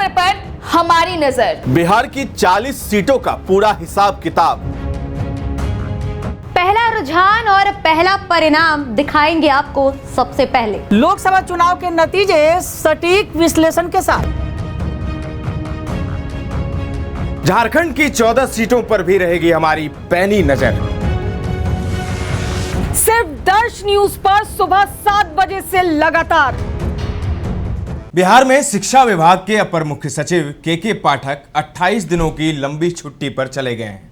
खबर पर हमारी नजर। बिहार की 40 सीटों का पूरा हिसाब किताब, पहला रुझान और पहला परिणाम दिखाएंगे आपको सबसे पहले। लोकसभा चुनाव के नतीजे सटीक विश्लेषण के साथ। झारखंड की 14 सीटों पर भी रहेगी हमारी पैनी नजर। सिर्फ दर्श न्यूज पर सुबह 7 बजे से लगातार। बिहार में शिक्षा विभाग के अपर मुख्य सचिव के पाठक 28 दिनों की लंबी छुट्टी पर चले गए हैं।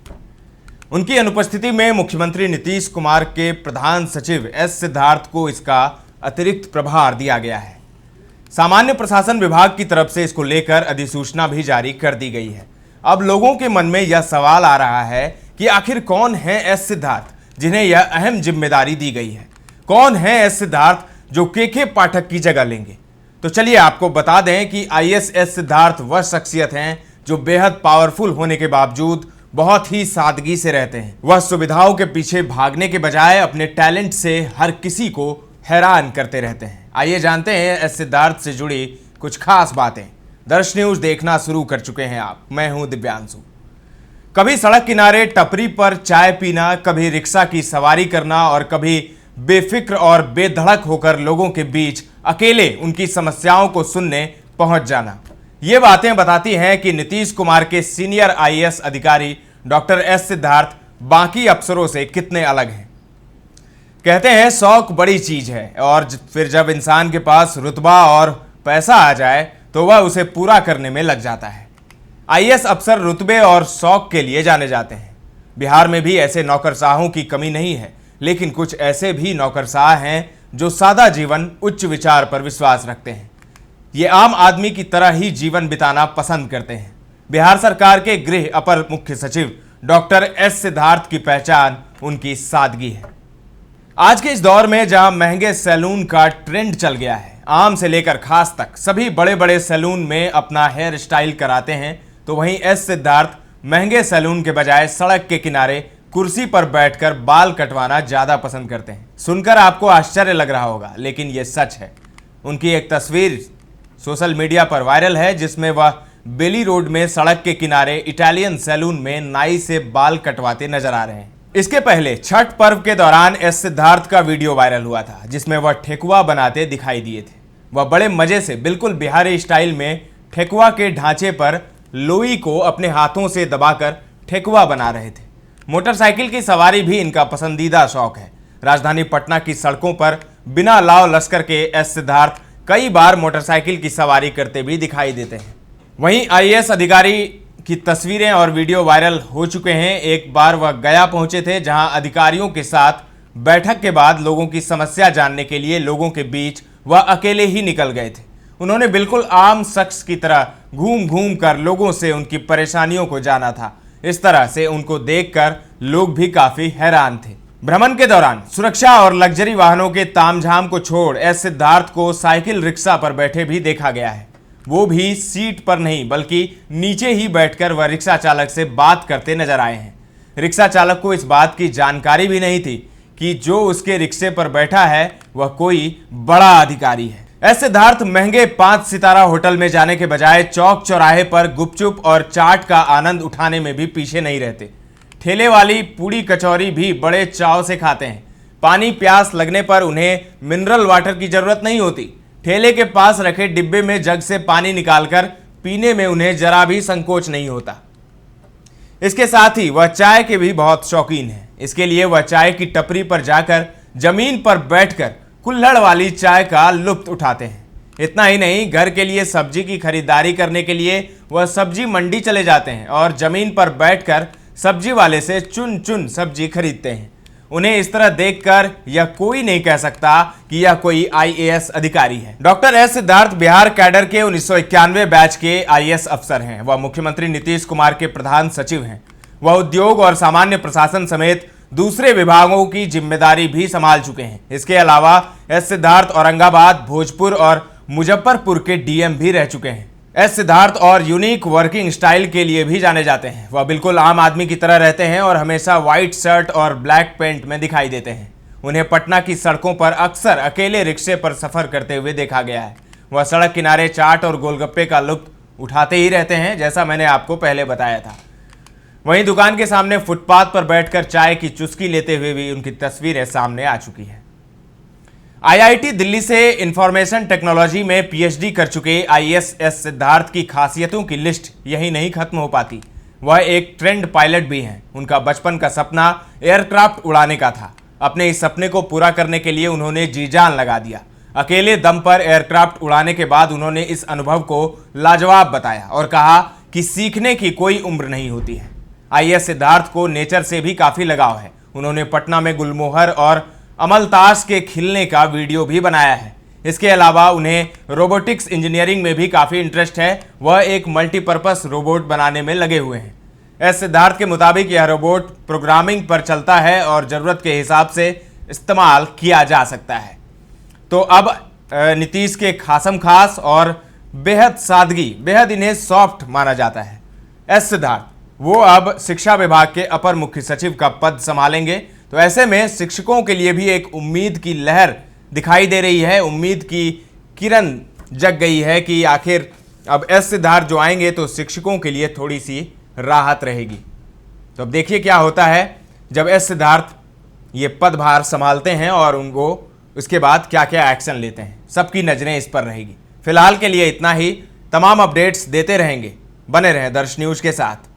उनकी अनुपस्थिति में मुख्यमंत्री नीतीश कुमार के प्रधान सचिव एस सिद्धार्थ को इसका अतिरिक्त प्रभार दिया गया है। सामान्य प्रशासन विभाग की तरफ से इसको लेकर अधिसूचना भी जारी कर दी गई है। अब लोगों के मन में यह सवाल आ रहा है कि आखिर कौन है एस सिद्धार्थ जिन्हें यह अहम जिम्मेदारी दी गई है। कौन है एस सिद्धार्थ जो के पाठक की जगह लेंगे। तो चलिए आपको बता दें कि आईएएस एस सिद्धार्थ वह शख्सियत हैं जो बेहद पावरफुल होने के बावजूद बहुत ही सादगी से रहते हैं। वह सुविधाओं के पीछे भागने के बजाय अपने टैलेंट से हर किसी को हैरान करते रहते हैं। आइए जानते हैं एस सिद्धार्थ से जुड़ी कुछ खास बातें। दर्श न्यूज देखना शुरू कर चुके हैं आप। मैं हूं दिव्यांशु। कभी सड़क किनारे टपरी पर चाय पीना, कभी रिक्शा की सवारी करना और कभी बेफिक्र और बेधड़क होकर लोगों के बीच अकेले उनकी समस्याओं को सुनने पहुंच जाना। ये बातें बताती हैं कि नीतीश कुमार के सीनियर आईएएस अधिकारी डॉक्टर एस सिद्धार्थ बाकी अफसरों से कितने अलग हैं। कहते हैं शौक बड़ी चीज है और फिर जब इंसान के पास रुतबा और पैसा आ जाए तो वह उसे पूरा करने में लग जाता है। आईएएस अफसर रुतबे और शौक के लिए जाने जाते हैं। बिहार में भी ऐसे नौकरशाहों की कमी नहीं है, लेकिन कुछ ऐसे भी नौकरशाह हैं जो सादा जीवन, उच्च विचार पर विश्वास रखते हैं। ये आम आदमी की तरह ही जीवन बिताना पसंद करते हैं। बिहार सरकार के गृह अपर मुख्य सचिव डॉक्टर एस सिद्धार्थ की पहचान उनकी सादगी है। आज के इस दौर में जहां महंगे सैलून का ट्रेंड चल गया है, आम से लेकर खास तक सभी बड़े बड़े सैलून में अपना हेयर स्टाइल कराते हैं, तो वहीं एस सिद्धार्थ महंगे सैलून के बजाय सड़क के किनारे कुर्सी पर बैठकर बाल कटवाना ज्यादा पसंद करते हैं। सुनकर आपको आश्चर्य लग रहा होगा, लेकिन यह सच है। उनकी एक तस्वीर सोशल मीडिया पर वायरल है जिसमें वह बेली रोड में सड़क के किनारे इटालियन सैलून में नाई से बाल कटवाते नजर आ रहे हैं। इसके पहले छठ पर्व के दौरान एस सिद्धार्थ का वीडियो वायरल हुआ था जिसमें वह ठेकुआ बनाते दिखाई दिए थे। वह बड़े मजे से बिल्कुल बिहारी स्टाइल में ठेकुआ के ढांचे पर लोई को अपने हाथों से दबाकर ठेकुआ बना रहे थे। मोटरसाइकिल की सवारी भी इनका पसंदीदा शौक है। राजधानी पटना की सड़कों पर बिना लाव लश्कर के एस सिद्धार्थ कई बार मोटरसाइकिल की सवारी करते भी दिखाई देते हैं। वहीं आईएएस अधिकारी की तस्वीरें और वीडियो वायरल हो चुके हैं। एक बार वह गया पहुंचे थे जहां अधिकारियों के साथ बैठक के बाद लोगों की समस्या जानने के लिए लोगों के बीच वह अकेले ही निकल गए थे। उन्होंने बिल्कुल आम शख्स की तरह घूम घूम कर लोगों से उनकी परेशानियों को जाना था। इस तरह से उनको देखकर लोग भी काफी हैरान थे। भ्रमण के दौरान सुरक्षा और लग्जरी वाहनों के तामझाम को छोड़ एस सिद्धार्थ को साइकिल रिक्शा पर बैठे भी देखा गया है। वो भी सीट पर नहीं बल्कि नीचे ही बैठकर वह रिक्शा चालक से बात करते नजर आए हैं। रिक्शा चालक को इस बात की जानकारी भी नहीं थी कि जो उसके रिक्शे पर बैठा है वह कोई बड़ा अधिकारी है। एस सिद्धार्थ महंगे 5 सितारा होटल में जाने के बजाय चौक चौराहे पर गुपचुप और चाट का आनंद उठाने में भी पीछे नहीं रहते। ठेले वाली पूड़ी कचौरी भी बड़े चाव से खाते हैं। पानी प्यास लगने पर उन्हें मिनरल वाटर की जरूरत नहीं होती। ठेले के पास रखे डिब्बे में जग से पानी निकालकर पीने में उन्हें जरा भी संकोच नहीं होता। इसके साथ ही वह चाय के भी बहुत शौकीन है। इसके लिए वह चाय की टपरी पर जाकर जमीन पर बैठकर कुल्हड़ वाली चाय का लुत्फ उठाते हैं। इतना ही नहीं, घर के लिए सब्जी की खरीदारी करने के लिए वह सब्जी मंडी चले जाते हैं और जमीन पर बैठकर सब्जी वाले से चुन चुन सब्जी खरीदते हैं। उन्हें इस तरह देखकर यह कोई नहीं कह सकता कि यह कोई आईएएस अधिकारी है। Doctor S Siddharth Bihar cadre के 1991 बैच के आईएएस अफसर हैं। वह मुख्यमंत्री नीतीश कुमार के प्रधान सचिव हैं। वह उद्योग और सामान्य प्रशासन समेत दूसरे विभागों की जिम्मेदारी भी संभाल चुके हैं। इसके अलावा एस सिद्धार्थ औरंगाबाद, भोजपुर और मुजफ्फरपुर के डीएम भी रह चुके हैं। एस सिद्धार्थ और यूनिक वर्किंग स्टाइल के लिए भी जाने जाते हैं। वह बिल्कुल आम आदमी की तरह रहते हैं और हमेशा व्हाइट शर्ट और ब्लैक पैंट में दिखाई देते हैं। उन्हें पटना की सड़कों पर अक्सर अकेले रिक्शे पर सफर करते हुए देखा गया है। वह सड़क किनारे चाट और गोलगप्पे का लुत्फ उठाते ही रहते हैं, जैसा मैंने आपको पहले बताया था। वहीं दुकान के सामने फुटपाथ पर बैठकर चाय की चुस्की लेते हुए भी उनकी तस्वीरें सामने आ चुकी है। आईआईटी दिल्ली से इंफॉर्मेशन टेक्नोलॉजी में पीएचडी कर चुके आईएएस सिद्धार्थ की खासियतों की लिस्ट यही नहीं खत्म हो पाती। वह एक ट्रेंड पायलट भी हैं। उनका बचपन का सपना एयरक्राफ्ट उड़ाने का था। अपने इस सपने को पूरा करने के लिए उन्होंने जी जान लगा दिया। अकेले दम पर एयरक्राफ्ट उड़ाने के बाद उन्होंने इस अनुभव को लाजवाब बताया और कहा कि सीखने की कोई उम्र नहीं होती है। आईएएस सिद्धार्थ को नेचर से भी काफी लगाव है। उन्होंने पटना में गुलमोहर और अमलताश के खिलने का वीडियो भी बनाया है। इसके अलावा उन्हें रोबोटिक्स इंजीनियरिंग में भी काफी इंटरेस्ट है। वह एक मल्टीपर्पस रोबोट बनाने में लगे हुए हैं। एस सिद्धार्थ के मुताबिक यह रोबोट प्रोग्रामिंग पर चलता है और जरूरत के हिसाब से इस्तेमाल किया जा सकता है। तो अब नीतीश के खासम खास और बेहद सादगी, बेहद इन्हें सॉफ्ट माना जाता है। एस सिद्धार्थ वो अब शिक्षा विभाग के अपर मुख्य सचिव का पद संभालेंगे। तो ऐसे में शिक्षकों के लिए भी एक उम्मीद की लहर दिखाई दे रही है। उम्मीद की किरण जग गई है कि आखिर अब एस सिद्धार्थ जो आएंगे तो शिक्षकों के लिए थोड़ी सी राहत रहेगी। तो अब देखिए क्या होता है जब एस सिद्धार्थ ये पदभार संभालते हैं और उनको उसके बाद क्या क्या एक्शन लेते हैं। सबकी नजरें इस पर रहेगी। फिलहाल के लिए इतना ही। तमाम अपडेट्स देते रहेंगे। बने रहें दर्श न्यूज के साथ।